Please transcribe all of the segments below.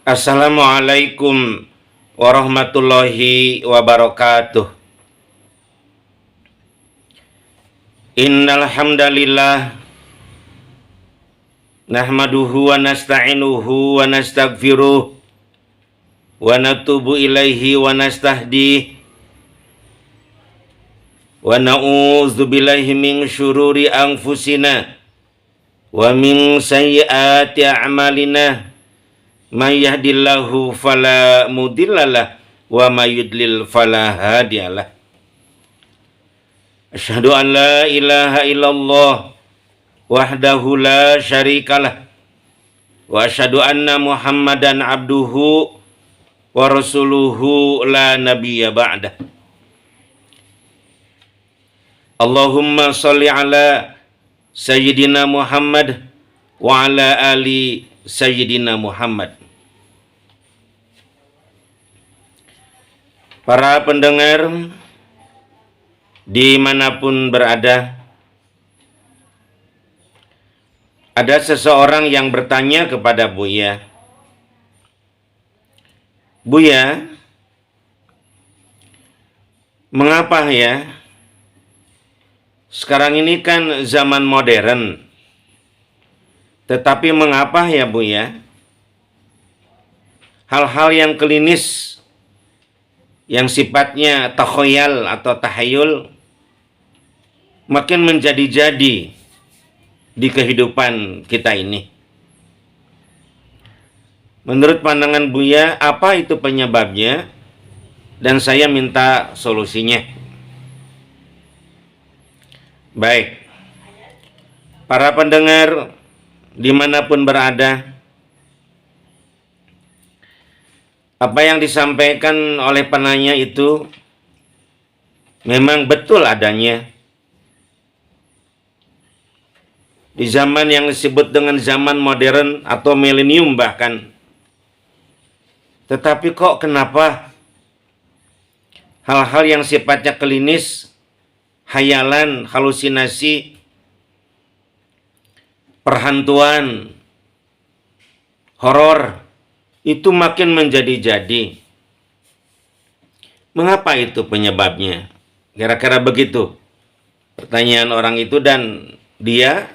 Assalamualaikum warahmatullahi wabarakatuh. Innal hamdalillah nahmaduhu wa nasta'inuhu wa nastaghfiruh wa natubu ilaihi wa nastahdihi wa na'udzu billahi min syururi anfusina wa min sayyiati a'malina. May yahdillahu fala mudhillalah wa may yudlil fala hadiyalah. Asyhadu an la ilaha illallah wahdahu la syarikalah wa asyhadu anna Muhammadan abduhu wa rasuluhu la nabiyya ba'dah. Allahumma shalli ala sayyidina Muhammad wa ala ali sayyidina Muhammad. Para pendengar dimanapun berada, ada seseorang yang bertanya kepada Buya, "Buya, mengapa ya sekarang ini kan zaman modern, tetapi mengapa ya Buya hal-hal yang klinis, yang sifatnya takhayal atau tahayul makin menjadi-jadi di kehidupan kita ini? Menurut pandangan Buya, apa itu penyebabnya? Dan saya minta solusinya." Baik, para pendengar dimanapun berada, apa yang disampaikan oleh penanya itu memang betul adanya. Di zaman yang disebut dengan zaman modern atau milenium bahkan. Tetapi kok kenapa hal-hal yang sifatnya klinis, hayalan, halusinasi, perhantuan, horor itu makin menjadi-jadi? Mengapa itu penyebabnya? Kira-kira begitu pertanyaan orang itu, dan dia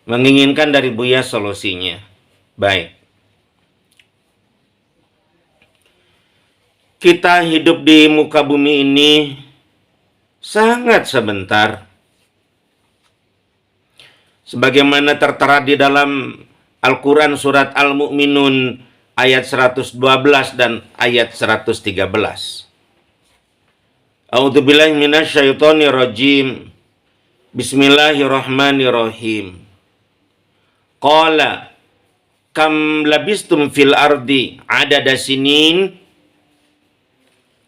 menginginkan dari Buya solusinya. Baik, kita hidup di muka bumi ini sangat sebentar. Sebagaimana tertera di dalam Al-Quran surat Al-Mu'minun ayat 112 dan ayat 113. A'udzubillahi minasyaitonir rajim. Bismillahirrahmanirrahim. Qala kam labistum fil ardi adada sinin.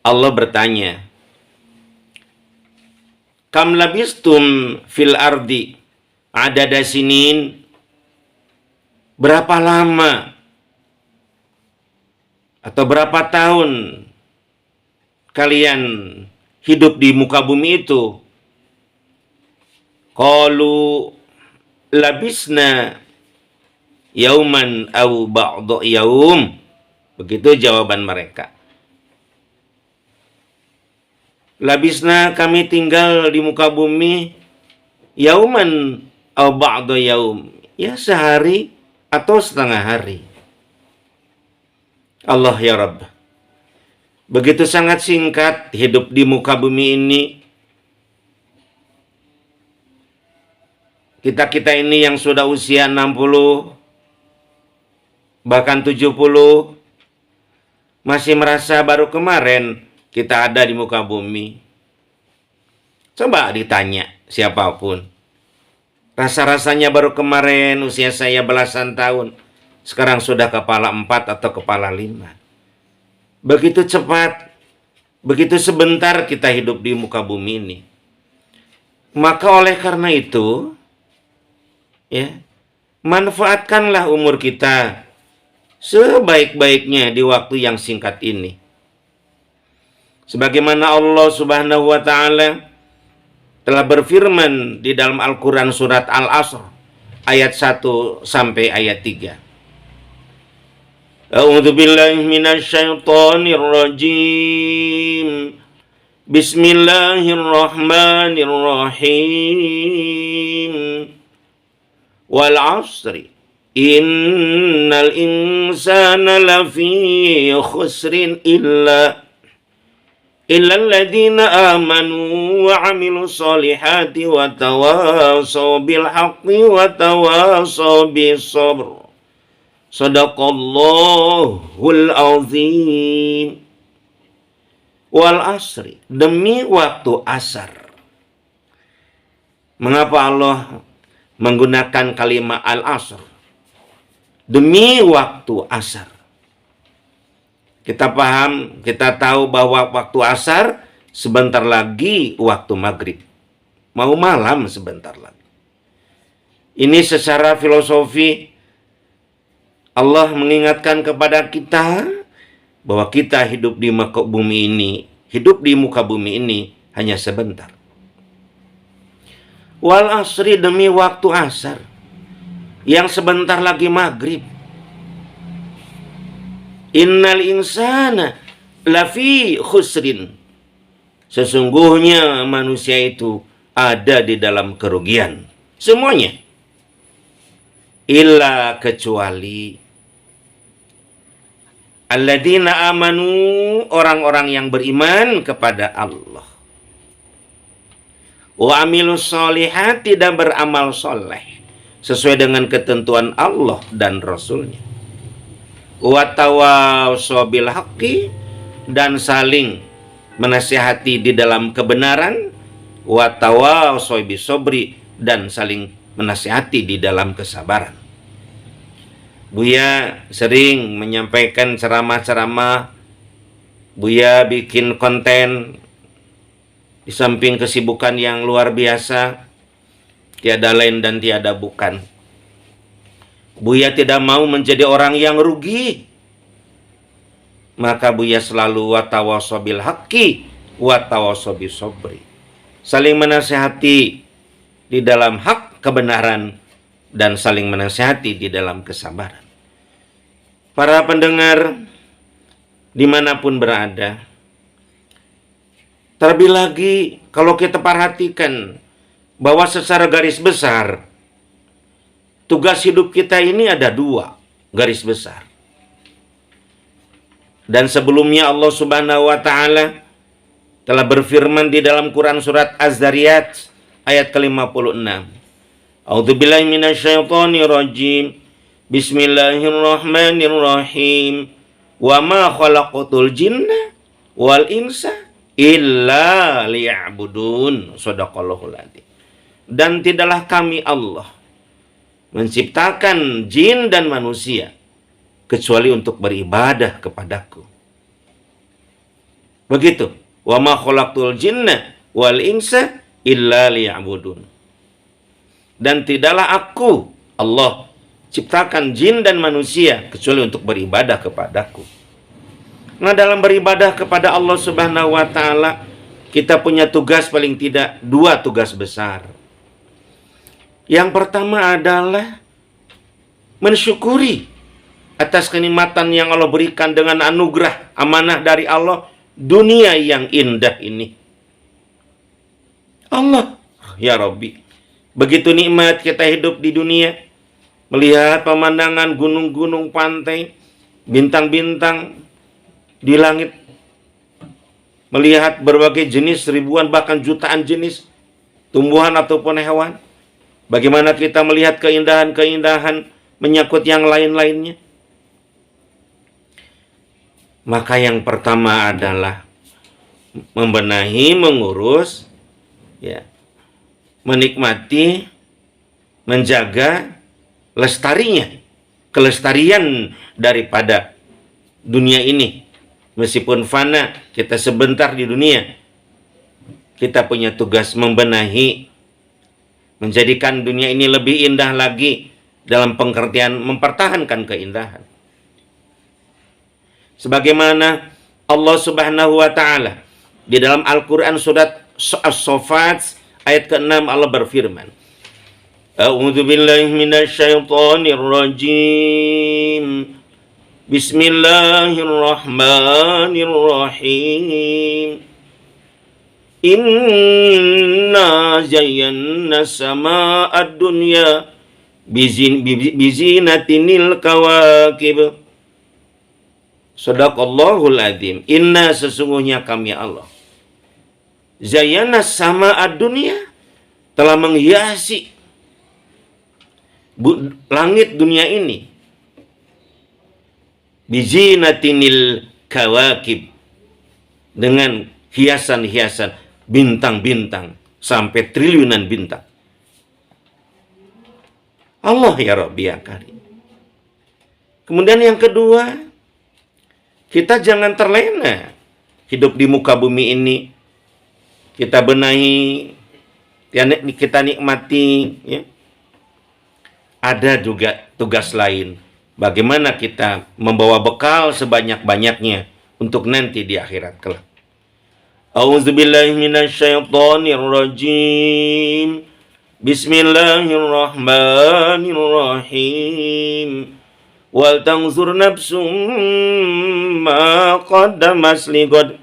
Allah bertanya, kam labistum fil ardi adada sinin, berapa lama atau berapa tahun kalian hidup di muka bumi itu? Qalu labisna yauman au ba'da yaum. Begitu jawaban mereka. Labisna, kami tinggal di muka bumi, yauman au ba'da yaum, ya sehari atau setengah hari. Allah ya Rabb, begitu sangat singkat hidup di muka bumi ini. Kita ini yang sudah usia 60 bahkan 70 masih merasa baru kemarin kita ada di muka bumi. Coba ditanya siapapun, rasa-rasanya baru kemarin usia saya belasan tahun, sekarang sudah kepala 4 atau kepala 5. Begitu cepat, begitu sebentar kita hidup di muka bumi ini. Maka oleh karena itu, ya, manfaatkanlah umur kita sebaik-baiknya di waktu yang singkat ini. Sebagaimana Allah Subhanahu wa taala telah berfirman di dalam Al-Quran surat Al-Asr ayat 1 sampai ayat 3. A'udzu billahi minasyaitonir rajim. Bismillahirrahmanirrahim. Wal 'asri innal insana lafi khusrin illa alladzina amanu wa 'amilus solihati wa tawasaw bil haqqi wa tawasaw bis sabr. Shadaqallahul azim. Wal asri, demi waktu asar. Mengapa Allah menggunakan kalimat al-asr? Demi waktu asar. Kita paham, kita tahu bahwa waktu asar sebentar lagi waktu maghrib. Mau malam sebentar lagi. Ini secara filosofi Allah mengingatkan kepada kita bahwa kita hidup di muka bumi ini hanya sebentar. Wal asri, demi waktu asar yang sebentar lagi maghrib. Innal insana lafi khusrin. Sesungguhnya manusia itu ada di dalam kerugian. Semuanya. Illa kecuali alladzina amanu, orang-orang yang beriman kepada Allah. Wa amilus solihati, dan beramal soleh sesuai dengan ketentuan Allah dan Rasulnya. Wa tawasaw bil haqqi, dan saling menasihati di dalam kebenaran. Wa tawasaw bis sabri, dan saling menasihati di dalam kesabaran. Buya sering menyampaikan ceramah-ceramah, Buya bikin konten, di samping kesibukan yang luar biasa, tiada lain dan tiada bukan. Buya tidak mau menjadi orang yang rugi. Maka Buya selalu watawasaw bil haqqi, watawasaw bis sabri. Saling menasihati di dalam hak kebenaran, dan saling menasihati di dalam kesabaran. Para pendengar dimanapun berada, terlebih lagi kalau kita perhatikan bahwa secara garis besar tugas hidup kita ini ada dua garis besar. Dan sebelumnya Allah Subhanahu wa Ta'ala telah berfirman di dalam Quran surat Az-Zariyat ayat ke-56. A'udzubillahi minasyaitonir rajim. Bismillahirrahmanirrahim. Wa ma khalaqatul jinna wal insa illa liya'budun. Shadaqallahul adzim. Dan tidaklah kami Allah menciptakan jin dan manusia kecuali untuk beribadah kepadaku. Begitu. Wa ma khalaqatul jinna wal insa illa liya'budun. Dan tidaklah aku Allah ciptakan jin dan manusia kecuali untuk beribadah kepadaku. Nah, dalam beribadah kepada Allah Subhanahu wa Ta'ala, kita punya tugas paling tidak dua tugas besar. Yang pertama adalah mensyukuri atas kenikmatan yang Allah berikan dengan anugerah amanah dari Allah, dunia yang indah ini. Allah, ya Rabbi, begitu nikmat kita hidup di dunia, melihat pemandangan gunung-gunung, pantai, bintang-bintang di langit, melihat berbagai jenis, ribuan bahkan jutaan jenis tumbuhan ataupun hewan. Bagaimana kita melihat keindahan-keindahan menyangkut yang lain-lainnya. Maka yang pertama adalah membenahi, mengurus, ya, menikmati, menjaga kelestarian daripada dunia ini. Meskipun fana, kita sebentar di dunia, kita punya tugas membenahi, menjadikan dunia ini lebih indah lagi dalam pengertian mempertahankan keindahan. Sebagaimana Allah Subhanahu wa Ta'ala di dalam Al-Quran surat As-Saffat ayat ke-6, Allah berfirman, A'udzu billahi minasyaitonir rajim. Bismillahirrahmanirrahim. Inna zayyana sama'ad dunya bizinatinil kawakib. Shadaqallahul adzim. Inna, sesungguhnya kami Allah, zayyana sama'ad dunya, telah menghiasi langit dunia ini, bizinatinil kawakib, dengan hiasan-hiasan bintang-bintang, sampai triliunan bintang. Allah ya Rabbi ya Karim. Kemudian yang kedua, kita jangan terlena hidup di muka bumi ini. Kita benahi, kita nikmati, ya. Ada juga tugas lain. Bagaimana kita membawa bekal sebanyak-banyaknya untuk nanti di akhirat kelak. A'udzubillahi minasyaitonirrajim. Bismillahirrahmanirrahim. Wal tanzur nafsum ma qaddamat lighad.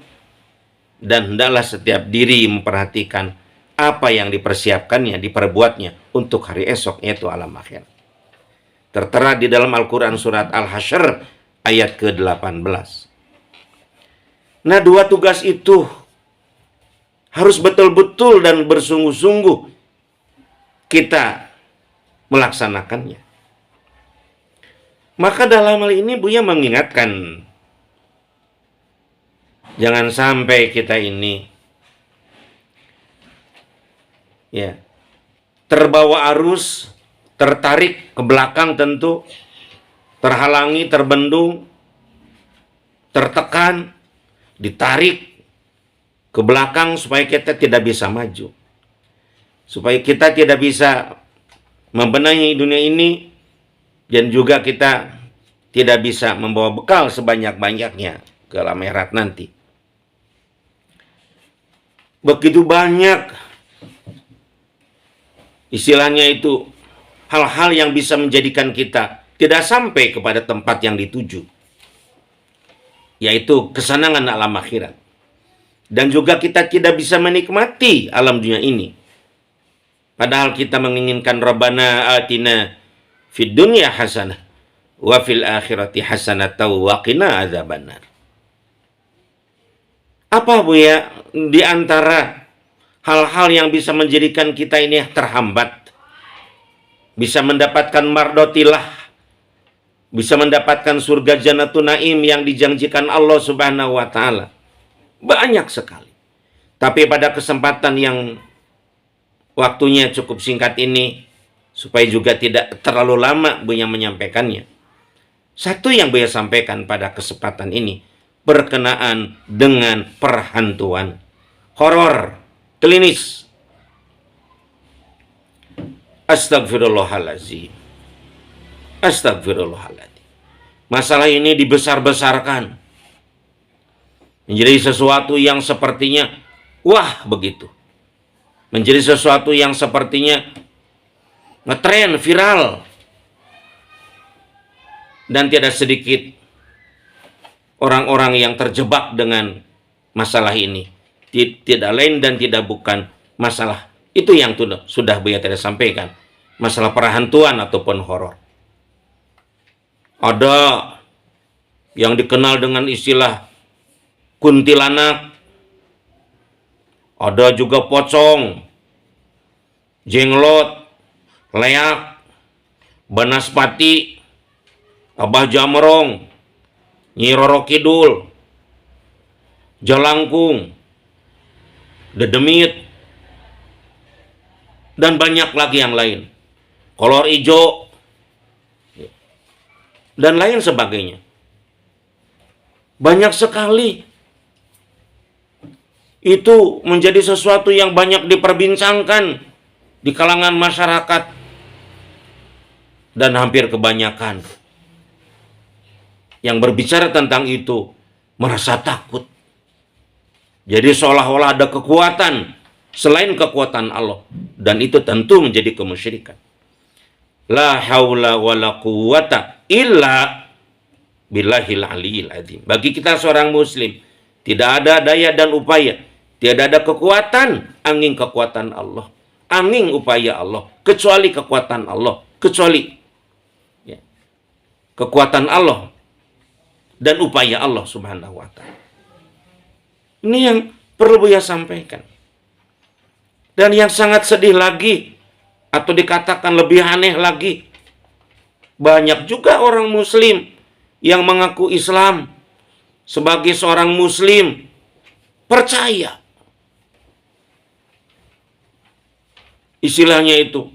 Dan hendaklah setiap diri memperhatikan apa yang dipersiapkannya, diperbuatnya untuk hari esok, yaitu alam akhirat. Tertera di dalam Al-Quran surat Al-Hasyr ayat ke-18. Nah, dua tugas itu harus betul-betul dan bersungguh-sungguh kita melaksanakannya. Maka dalam hal ini Buya mengingatkan, jangan sampai kita ini terbawa arus, tertarik ke belakang, tentu terhalangi, terbendung, tertekan, ditarik ke belakang supaya kita tidak bisa maju, supaya kita tidak bisa membenahi dunia ini, dan juga kita tidak bisa membawa bekal sebanyak-banyaknya ke alam akhirat nanti. Begitu banyak istilahnya itu hal-hal yang bisa menjadikan kita tidak sampai kepada tempat yang dituju, yaitu kesenangan alam akhirat. Dan juga kita tidak bisa menikmati alam dunia ini. Padahal kita menginginkan Rabbana atina fid dunya hasanah wa fil akhirati hasanah wa qina adzabannar. Apa Buya di antara hal-hal yang bisa menjadikan kita ini terhambat, bisa mendapatkan mardotillah, bisa mendapatkan surga Jannatun Naim yang dijanjikan Allah Subhanahu wa taala? Banyak sekali. Tapi pada kesempatan yang waktunya cukup singkat ini, supaya juga tidak terlalu lama Buya menyampaikannya, satu yang Buya sampaikan pada kesempatan ini berkenaan dengan perhantuan, horor, klinis. Astagfirullahaladzim. Astagfirullahaladzim. Masalah ini dibesar-besarkan menjadi sesuatu yang sepertinya wah begitu. Menjadi sesuatu yang sepertinya ngetren, viral. Dan tidak sedikit orang-orang yang terjebak dengan masalah ini. Tidak lain dan tidak bukan masalah itu yang sudah Buya tadi sampaikan, masalah perhantuan ataupun horor. Ada yang dikenal dengan istilah kuntilanak, ada juga pocong, jenglot, leak, banaspati, Abah Jamrong, Nyi Roro Kidul, Jalangkung, Dedemit, dan banyak lagi yang lain, kolor ijo, dan lain sebagainya. Banyak sekali. Itu menjadi sesuatu yang banyak diperbincangkan di kalangan masyarakat, dan hampir kebanyakan yang berbicara tentang itu merasa takut. Jadi seolah-olah ada kekuatan selain kekuatan Allah, dan itu tentu menjadi kemusyrikan. La haula wala quwata illa billahil aliyil azim. Bagi kita seorang muslim, tidak ada daya dan upaya, tidak ada kekuatan angin kekuatan Allah, angin upaya Allah, kecuali kekuatan Allah, kecuali ya, kekuatan Allah dan upaya Allah subhanahu wa ta'ala. Ini yang perlu Buya sampaikan. Dan yang sangat sedih lagi, atau dikatakan lebih aneh lagi, banyak juga orang muslim yang mengaku Islam sebagai seorang muslim, percaya istilahnya itu,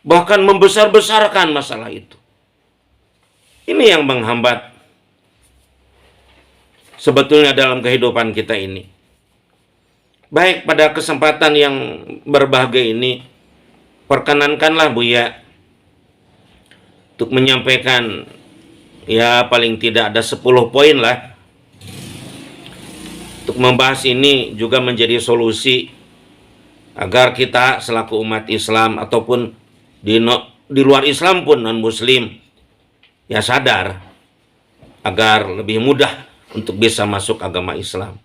bahkan membesar-besarkan masalah itu. Ini yang menghambat sebetulnya dalam kehidupan kita ini. Baik, pada kesempatan yang berbahagia ini, perkenankanlah Buya untuk menyampaikan ya paling tidak ada 10 poin lah, untuk membahas ini juga menjadi solusi agar kita selaku umat Islam ataupun di luar Islam pun non muslim ya sadar agar lebih mudah untuk bisa masuk agama Islam.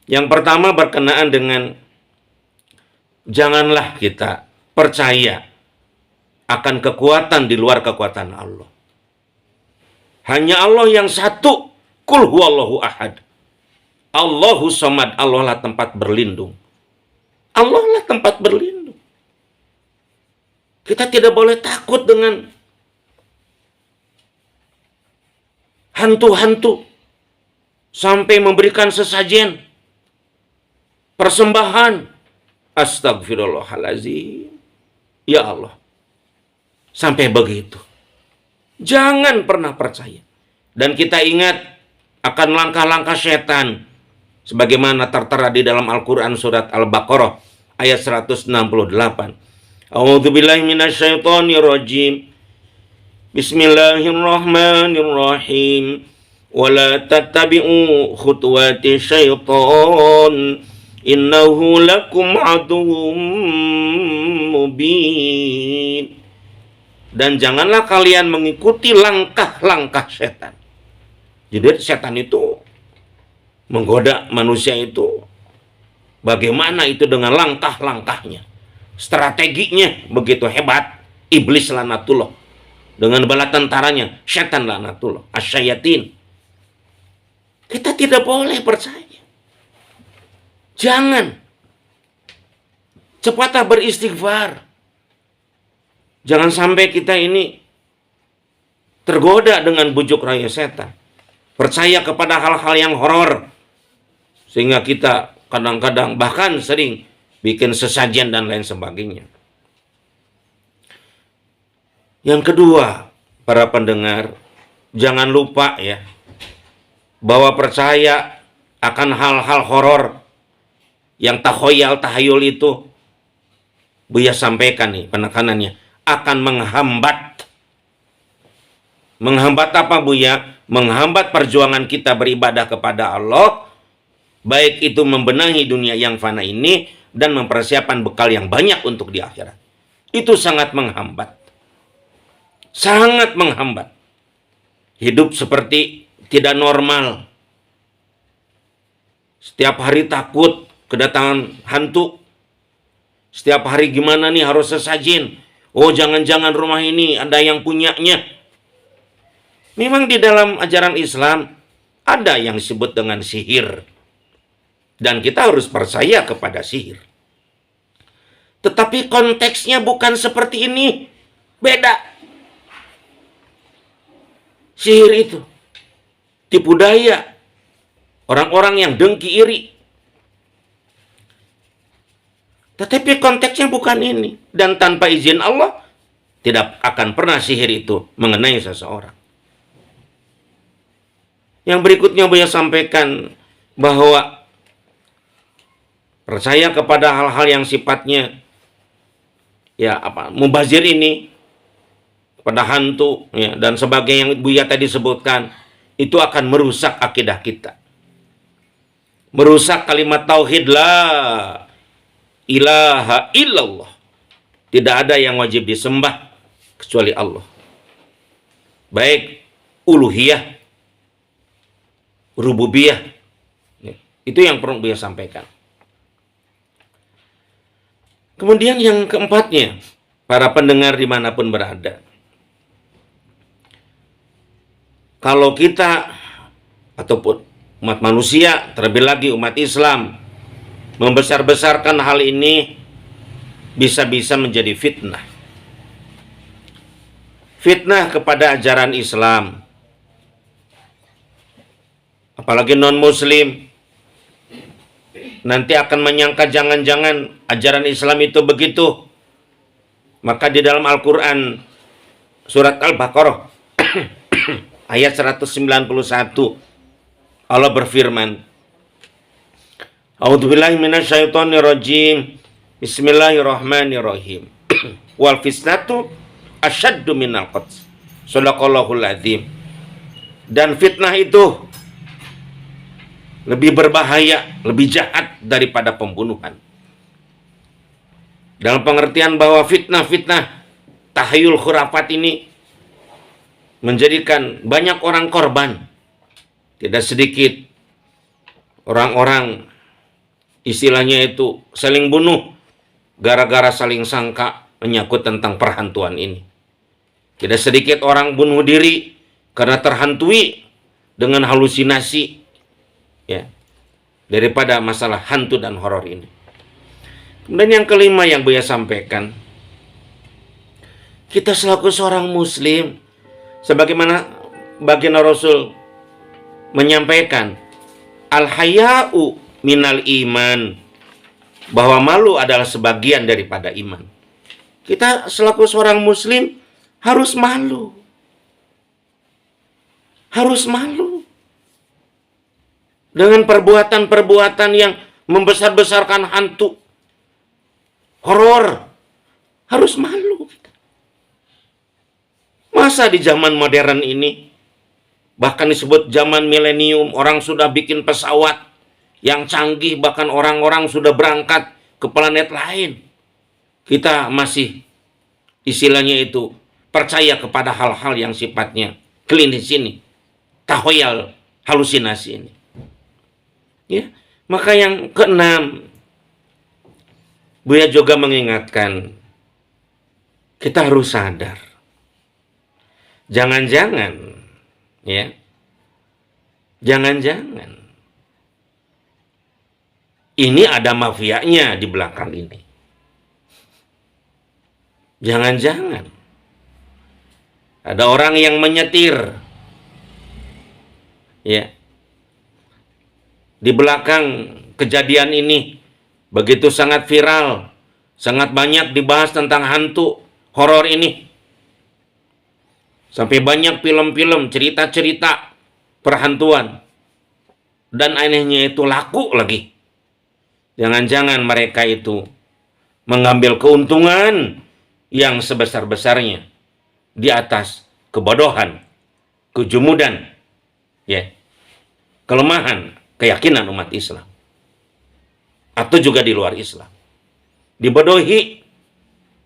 Yang pertama berkenaan dengan janganlah kita percaya akan kekuatan di luar kekuatan Allah. Hanya Allah yang satu, kul huwallahu ahad, Allahu somad, Allah lah tempat berlindung. Allah lah tempat berlindung. Kita tidak boleh takut dengan hantu-hantu sampai memberikan sesajen, persembahan. Astagfirullahaladzim. Ya Allah. Sampai begitu. Jangan pernah percaya. Dan kita ingat akan langkah-langkah setan sebagaimana tertera di dalam Al-Quran surat Al-Baqarah ayat 168. A'udzubillahi minasyaitonirrajim. Bismillahirrahmanirrahim. Wala tattabi'u khutuwati syaitan. Innahu lakum aduwwum mubin. Dan janganlah kalian mengikuti langkah-langkah setan. Jadi setan itu menggoda manusia itu bagaimana itu dengan langkah-langkahnya, strateginya begitu hebat. Iblis laknatullah dengan bala tentaranya, setan laknatullah, asyayatin. Kita tidak boleh percaya. Jangan. Cepatlah beristighfar. Jangan sampai kita ini tergoda dengan bujuk rayu setan. Percaya kepada hal-hal yang horor. Sehingga kita kadang-kadang bahkan sering bikin sesajen dan lain sebagainya. Yang kedua, para pendengar, jangan lupa ya, bahwa percaya akan hal-hal horor yang tahayul itu, Buya sampaikan nih penekanannya, akan menghambat. Menghambat apa Buya? Menghambat perjuangan kita beribadah kepada Allah, baik itu membenahi dunia yang fana ini dan mempersiapkan bekal yang banyak untuk di akhirat. Itu sangat menghambat. Sangat menghambat. Hidup seperti tidak normal. Setiap hari takut kedatangan hantu. Setiap hari gimana nih harus sesajen. Oh jangan-jangan rumah ini ada yang punyanya. Memang di dalam ajaran Islam ada yang disebut dengan sihir. Dan kita harus percaya kepada sihir. Tetapi konteksnya bukan seperti ini. Beda. Sihir itu tipu daya. Orang-orang yang dengki iri. Tetapi konteksnya bukan ini. Dan tanpa izin Allah, tidak akan pernah sihir itu mengenai seseorang. Yang berikutnya Buya sampaikan bahwa percaya kepada hal-hal yang sifatnya mubazir ini, pada hantu ya, dan sebagainya yang Buya tadi sebutkan, itu akan merusak akidah kita. Merusak kalimat tauhid la ilaha illallah. Tidak ada yang wajib disembah kecuali Allah. Baik uluhiyah rububiyah. Itu yang perlu beliau sampaikan. Kemudian yang keempatnya, para pendengar dimanapun berada, kalau kita ataupun umat manusia, terlebih lagi umat Islam, membesar-besarkan hal ini, bisa-bisa menjadi fitnah. Fitnah kepada ajaran Islam. Apalagi non-muslim nanti akan menyangka jangan-jangan ajaran Islam itu begitu. Maka di dalam Al-Quran surat Al-Baqarah ayat 191 Allah berfirman, A'udzubillahi minasyaitonirrajim. Bismillahirrahmanirrahim. Wal fitnatu asyaddu minal qatl. Shadaqallahul adzim. Dan fitnah itu lebih berbahaya, lebih jahat daripada pembunuhan. Dalam pengertian bahwa fitnah-fitnah tahayul khurafat ini menjadikan banyak orang korban. Tidak sedikit orang-orang istilahnya itu saling bunuh gara-gara saling sangka menyangkut tentang perhantuan ini. Tidak sedikit orang bunuh diri karena terhantui dengan halusinasi ya daripada masalah hantu dan horor ini. Kemudian yang kelima yang Buya sampaikan, kita selaku seorang muslim, sebagaimana baginda Rasul menyampaikan, al-haya'u minal iman, bahwa malu adalah sebagian daripada iman. Kita selaku seorang muslim harus malu. Harus malu dengan perbuatan-perbuatan yang membesar-besarkan hantu, horor. Harus malu. Masa di zaman modern ini, bahkan disebut zaman milenium, orang sudah bikin pesawat yang canggih, bahkan orang-orang sudah berangkat ke planet lain. Kita masih istilahnya itu percaya kepada hal-hal yang sifatnya klinis ini, tahoyal, halusinasi ini. Ya, maka yang keenam, Buya juga mengingatkan, kita harus sadar. Jangan-jangan, ya, jangan-jangan ini ada mafianya di belakang ini. Jangan-jangan ada orang yang menyetir, ya, di belakang kejadian ini. Begitu sangat viral, sangat banyak dibahas tentang hantu horor ini. Sampai banyak film-film, cerita-cerita perhantuan. Dan anehnya itu laku lagi. Jangan-jangan mereka itu mengambil keuntungan yang sebesar-besarnya di atas kebodohan, kejumudan, ya, kelemahan keyakinan umat Islam. Atau juga di luar Islam. Dibodohi.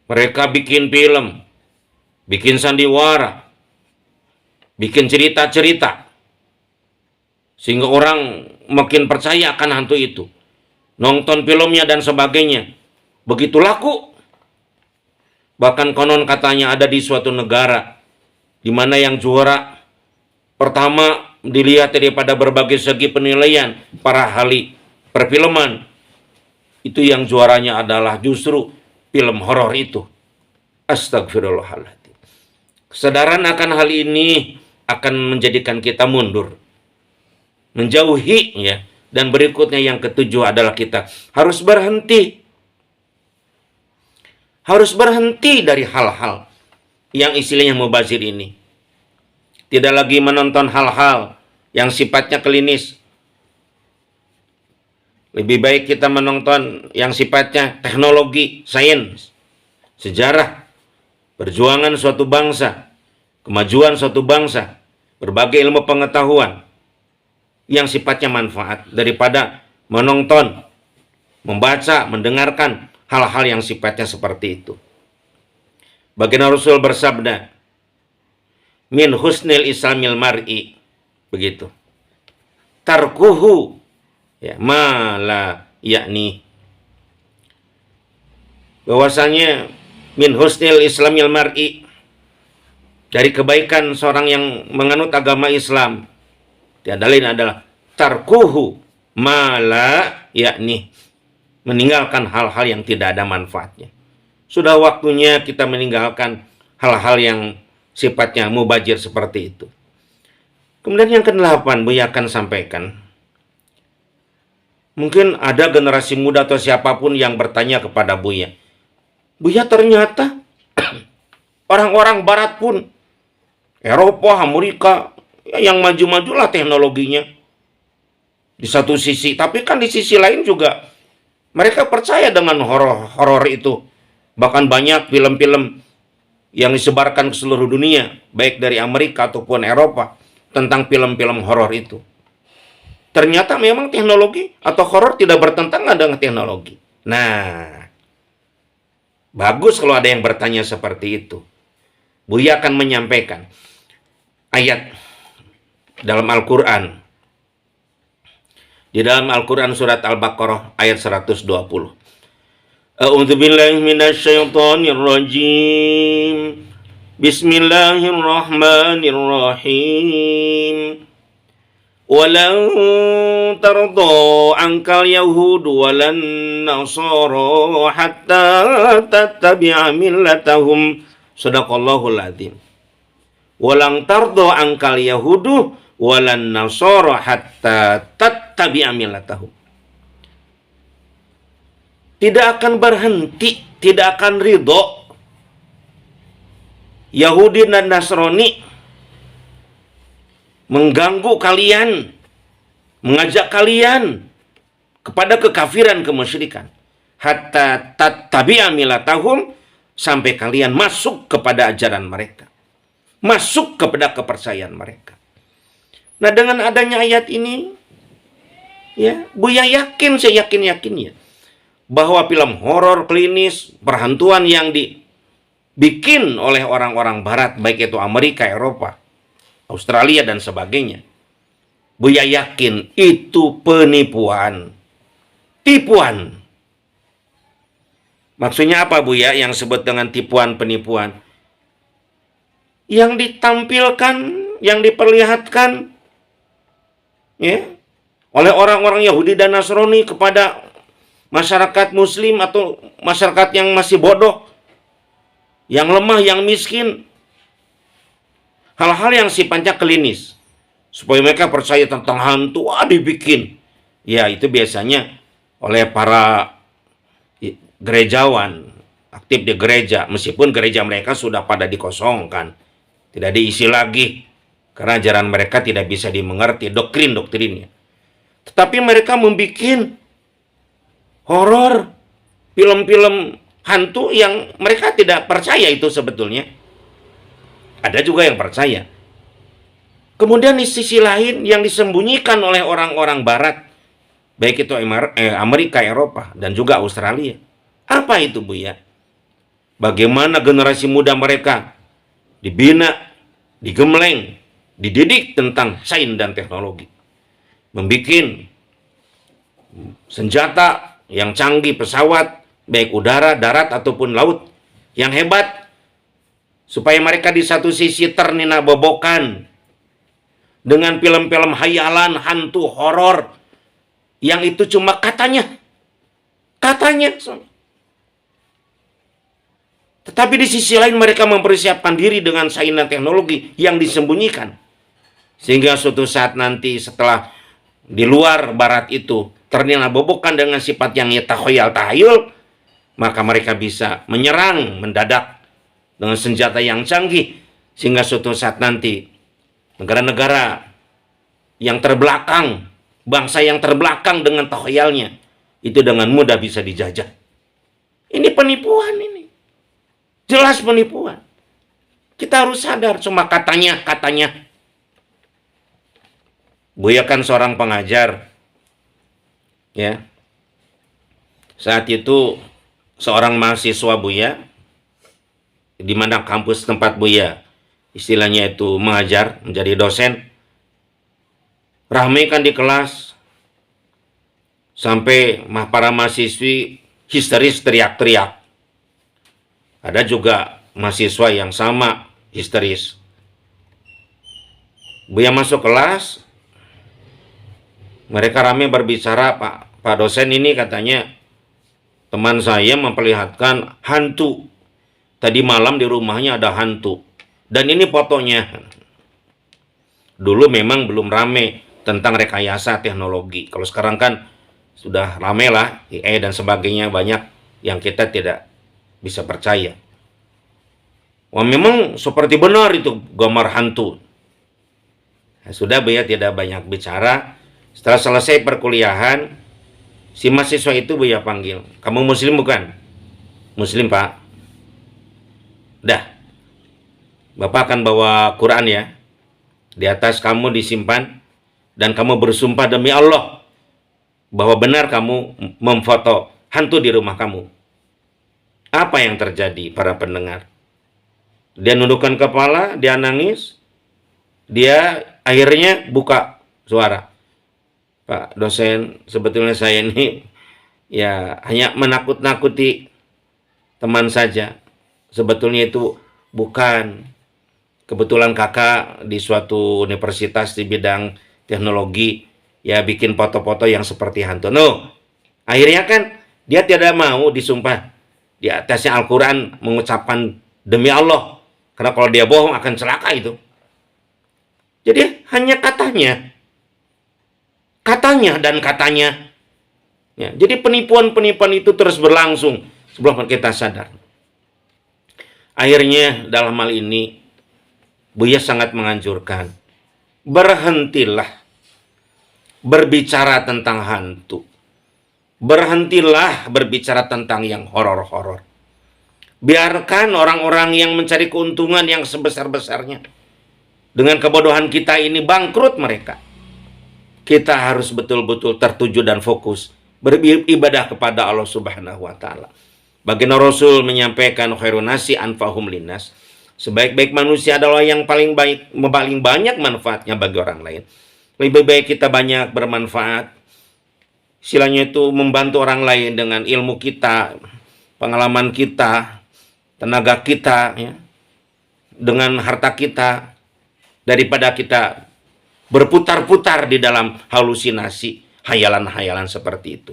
Mereka bikin film, bikin sandiwara, bikin cerita-cerita, sehingga orang makin percaya akan hantu itu. Nonton filmnya dan sebagainya. Begitu laku. Bahkan konon katanya ada di suatu negara di mana yang juara pertama dilihat daripada berbagai segi penilaian para ahli perfilman, itu yang juaranya adalah justru film horor itu. Astagfirullahaladzim. Kesadaran akan hal ini akan menjadikan kita mundur, menjauhi, ya. Dan berikutnya yang ketujuh adalah kita harus berhenti. Harus berhenti dari hal-hal yang istilahnya mubazir ini. Tidak lagi menonton hal-hal yang sifatnya klinis. Lebih baik kita menonton yang sifatnya teknologi, sains, sejarah, perjuangan suatu bangsa, kemajuan suatu bangsa, berbagai ilmu pengetahuan yang sifatnya manfaat, daripada menonton, membaca, mendengarkan hal-hal yang sifatnya seperti itu. Baginda Rasul bersabda, min husnil islamil mar'i, begitu. tarkuhu, ya, mala yakni, bahwasanya min husnil islamil mar'i, dari kebaikan seorang yang menganut agama Islam tiada lain adalah tarkuhu mala yakni, meninggalkan hal-hal yang tidak ada manfaatnya. Sudah waktunya kita meninggalkan hal-hal yang sifatnya mubazir seperti itu. Kemudian yang ke-8 Buya akan sampaikan, mungkin ada generasi muda atau siapapun yang bertanya kepada Buya, Buya, ternyata orang-orang barat pun, Eropa, Amerika, yang maju-majulah teknologinya di satu sisi, tapi kan di sisi lain juga mereka percaya dengan horor itu. Bahkan banyak film-film yang disebarkan ke seluruh dunia, baik dari Amerika ataupun Eropa, tentang film-film horor itu. Ternyata memang teknologi atau horor tidak bertentangan dengan teknologi. Nah, bagus kalau ada yang bertanya seperti itu. Buya akan menyampaikan ayat dalam Al-Quran. Di dalam Al-Quran surat Al-Baqarah ayat 120. A'udzubillahi minasyaitonir rajim. Bismillahirrahmanirrahim. Walan tarda ankal yahudu walan nasara hatta tattabi'a millatahum. Shadaqallahul adzim. Walan tarda ankal yahudu walan nasara hatta tattabi'a millatahum. Tidak akan berhenti, tidak akan ridho Yahudi dan Nasrani mengganggu kalian, mengajak kalian kepada kekafiran, kemusyrikan, hatta tattabi'a millatahum, sampai kalian masuk kepada ajaran mereka, masuk kepada kepercayaan mereka. Nah, dengan adanya ayat ini, ya, Buya yakin, saya yakin-yakinnya, bahwa film horor klinis, perhantuan yang dibikin oleh orang-orang barat, baik itu Amerika, Eropa, Australia, dan sebagainya, Buya yakin itu penipuan, tipuan. Maksudnya apa, Buya, yang sebut dengan tipuan, penipuan? Yang ditampilkan, yang diperlihatkan, ya, oleh orang-orang Yahudi dan Nasrani kepada masyarakat muslim atau masyarakat yang masih bodoh, yang lemah, yang miskin. Hal-hal yang sifatnya klinis, supaya mereka percaya tentang hantu, dibikin. Ya, itu biasanya oleh para gerejawan, aktif di gereja, meskipun gereja mereka sudah pada dikosongkan, tidak diisi lagi, karena ajaran mereka tidak bisa dimengerti, doktrin-doktrinnya. Tetapi mereka membuat horor, film-film hantu yang mereka tidak percaya itu sebetulnya. Ada juga yang percaya. Kemudian di sisi lain yang disembunyikan oleh orang-orang barat, baik itu Amerika, Eropa, dan juga Australia. Apa itu, Buya? Bagaimana generasi muda mereka dibina, digembleng, dididik tentang sains dan teknologi. Membikin senjata yang canggih, pesawat, baik udara, darat, ataupun laut, yang hebat, supaya mereka di satu sisi ternina-bobokan dengan film-film hayalan, hantu, horor, yang itu cuma katanya. Tetapi di sisi lain mereka mempersiapkan diri dengan sains dan teknologi yang disembunyikan. Sehingga suatu saat nanti setelah di luar barat itu ternina-bobokan dengan sifat yang tahayul, maka mereka bisa menyerang mendadak dengan senjata yang canggih, sehingga suatu saat nanti negara-negara yang terbelakang, bangsa yang terbelakang dengan tahayulnya, itu dengan mudah bisa dijajah. Ini penipuan ini. Jelas penipuan. Kita harus sadar, cuma katanya. Buya kan seorang pengajar, ya. Saat itu seorang mahasiswa Buya, di mana kampus tempat Buya istilahnya itu mengajar, menjadi dosen, Ramai kan di kelas, sampai para mahasiswi histeris teriak-teriak. Ada juga mahasiswa yang sama histeris. Buya masuk kelas, mereka ramai berbicara, Pak dosen ini katanya teman saya memperlihatkan hantu. Tadi malam di rumahnya ada hantu. Dan ini fotonya. Dulu memang belum rame tentang rekayasa teknologi. Kalau sekarang kan sudah rame lah, AI dan sebagainya, banyak yang kita tidak bisa percaya. Wah, memang seperti benar itu gambar hantu. Nah, sudah Buya tidak banyak bicara. Setelah selesai perkuliahan, si mahasiswa itu Buya panggil. Kamu muslim bukan? Muslim, Pak. Dah, Bapak akan bawa Quran ya. Di atas kamu disimpan, dan kamu bersumpah demi Allah bahwa benar kamu memfoto hantu di rumah kamu. Apa yang terjadi para pendengar? Dia nundukkan kepala, dia nangis, dia akhirnya buka suara. Pak dosen, sebetulnya saya ini ya hanya menakut-nakuti teman saja. Sebetulnya itu bukan. Kebetulan kakak di suatu universitas di bidang teknologi, ya bikin foto-foto yang seperti hantu. No, akhirnya kan dia tidak mau disumpah di atasnya Al-Quran mengucapkan demi Allah. Karena kalau dia bohong akan celaka itu. Jadi hanya katanya dan katanya. Ya, jadi penipuan-penipuan itu terus berlangsung sebelum kita sadar. Akhirnya dalam hal ini Buya sangat menganjurkan, berhentilah berbicara tentang hantu. Berhentilah berbicara tentang yang horor-horor. Biarkan orang-orang yang mencari keuntungan yang sebesar-besarnya. Dengan kebodohan kita ini bangkrut mereka. Kita harus betul-betul tertuju dan fokus beribadah kepada Allah Subhanahu wa taala. Baginda Rasul menyampaikan khairun nasi anfahum linnas. Sebaik-baik manusia adalah yang paling banyak manfaatnya bagi orang lain. Lebih baik kita banyak bermanfaat. Istilahnya itu membantu orang lain dengan ilmu kita, pengalaman kita, tenaga kita, ya, dengan harta kita, daripada kita berputar-putar di dalam halusinasi, hayalan-hayalan seperti itu.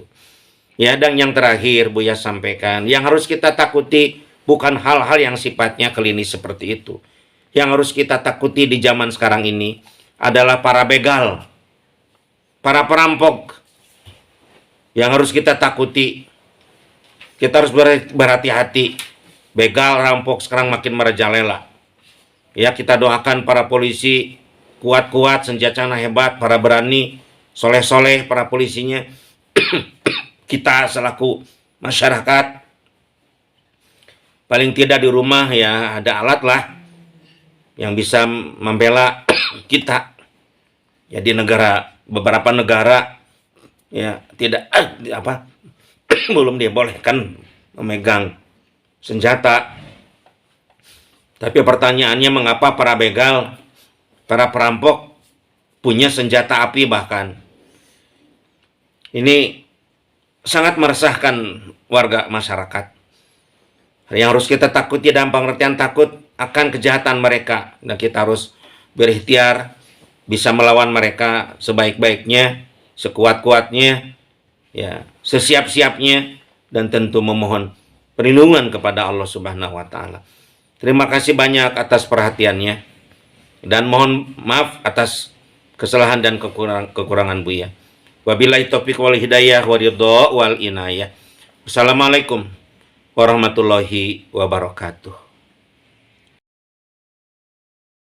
Ya, dan yang terakhir Buya sampaikan, yang harus kita takuti bukan hal-hal yang sifatnya klinis seperti itu. Yang harus kita takuti di zaman sekarang ini adalah para begal, para perampok. Yang harus kita takuti, kita harus berhati-hati. Begal, rampok sekarang makin merajalela. Ya, kita doakan para polisi kuat-kuat, senjatanya hebat, para berani, soleh-soleh para polisinya. Kita selaku masyarakat, paling tidak di rumah ya ada alat lah yang bisa membela kita. Ya, di beberapa negara ya tidak belum dibolehkan memegang senjata. Tapi pertanyaannya, mengapa para begal, para perampok punya senjata api bahkan? Ini sangat meresahkan warga masyarakat. Yang harus kita takuti dalam pengertian takut akan kejahatan mereka, dan kita harus berikhtiar bisa melawan mereka sebaik-baiknya, sekuat-kuatnya, ya, sesiap-siapnya, dan tentu memohon perlindungan kepada Allah Subhanahu wa taala. Terima kasih banyak atas perhatiannya, dan mohon maaf atas kesalahan dan kekurangan Buya. Wabillahi taufiq wal hidayah wa ridha wal inayah. Wassalamualaikum warahmatullahi wabarakatuh.